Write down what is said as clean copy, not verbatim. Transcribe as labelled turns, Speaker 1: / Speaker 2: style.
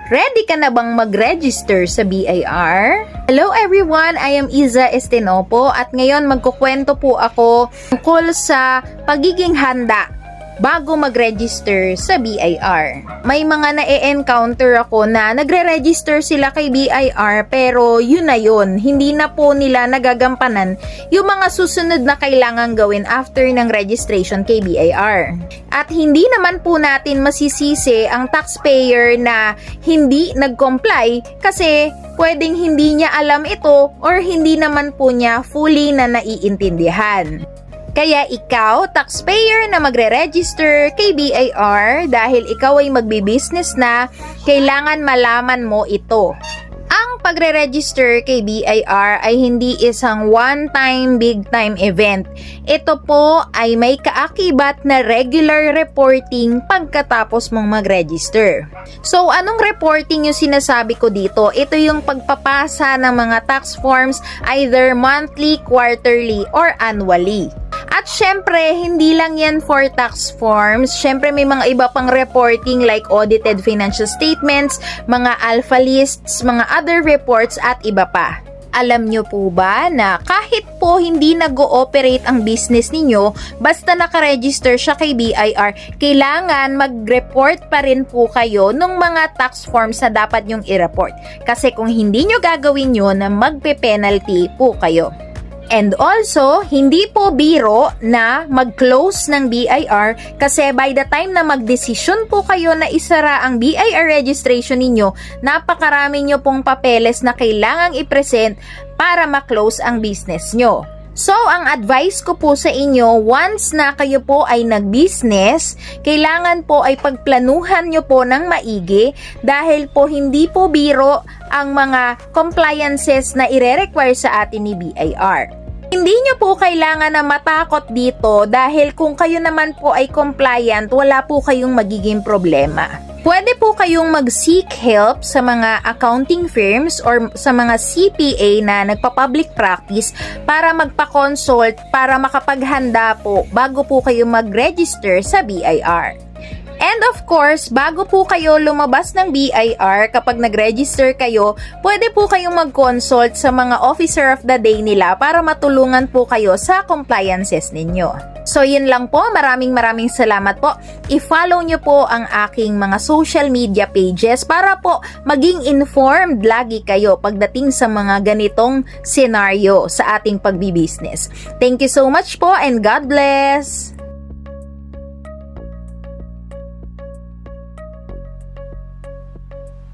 Speaker 1: Ready ka na bang mag-register sa BIR? Hello everyone, I am Iza Estenopo at ngayon magkukwento po ako tungkol sa pagiging handa bago mag-register sa BIR. May mga na-encounter ako na nagre-register sila kay BIR pero yun na yun, hindi na po nila nagagampanan yung mga susunod na kailangan gawin after ng registration kay BIR. At hindi naman po natin masisisi ang taxpayer na hindi nag-comply kasi pwedeng hindi niya alam ito or hindi naman po niya fully na naiintindihan. Kaya ikaw, taxpayer na magre-register kay BIR dahil ikaw ay magbi-business na, kailangan malaman mo ito. Ang pagre-register kay BIR ay hindi isang one-time, big-time event. Ito po ay may kaakibat na regular reporting pagkatapos mong mag-register. So, anong reporting yung sinasabi ko dito? Ito yung pagpapasa ng mga tax forms either monthly, quarterly, or annually. At syempre, hindi lang yan for tax forms. Syempre, may mga iba pang reporting like audited financial statements, mga alpha lists, mga other reports at iba pa. Alam nyo po ba na kahit po hindi nag-ooperate ang business ninyo, basta nakaregister siya kay BIR, kailangan mag-report pa rin po kayo ng mga tax forms na dapat nyong i-report. Kasi kung hindi nyo gagawin yun, magpe-penalty po kayo. And also, hindi po biro na mag-close ng BIR kasi by the time na mag-desisyon po kayo na isara ang BIR registration ninyo, napakarami nyo pong papeles na kailangang i-present para ma-close ang business nyo. So, ang advice ko po sa inyo, once na kayo po ay nag-business, kailangan po ay pagplanuhan nyo po ng maigi dahil po hindi po biro ang mga compliances na ire-require sa atin ni BIR. Hindi nyo po kailangan na matakot dito dahil kung kayo naman po ay compliant, wala po kayong magiging problema. Pwede po kayong mag-seek help sa mga accounting firms or sa mga CPA na nagpa-public practice para magpa-consult para makapaghanda po bago po kayo mag-register sa BIR. And of course, bago po kayo lumabas ng BIR, kapag nag-register kayo, pwede po kayong mag-consult sa mga officer of the day nila para matulungan po kayo sa compliances ninyo. So yun lang po, maraming salamat po. I-follow nyo po ang aking mga social media pages para po maging informed lagi kayo pagdating sa mga ganitong scenario sa ating pagbibusiness. Thank you so much po and God bless!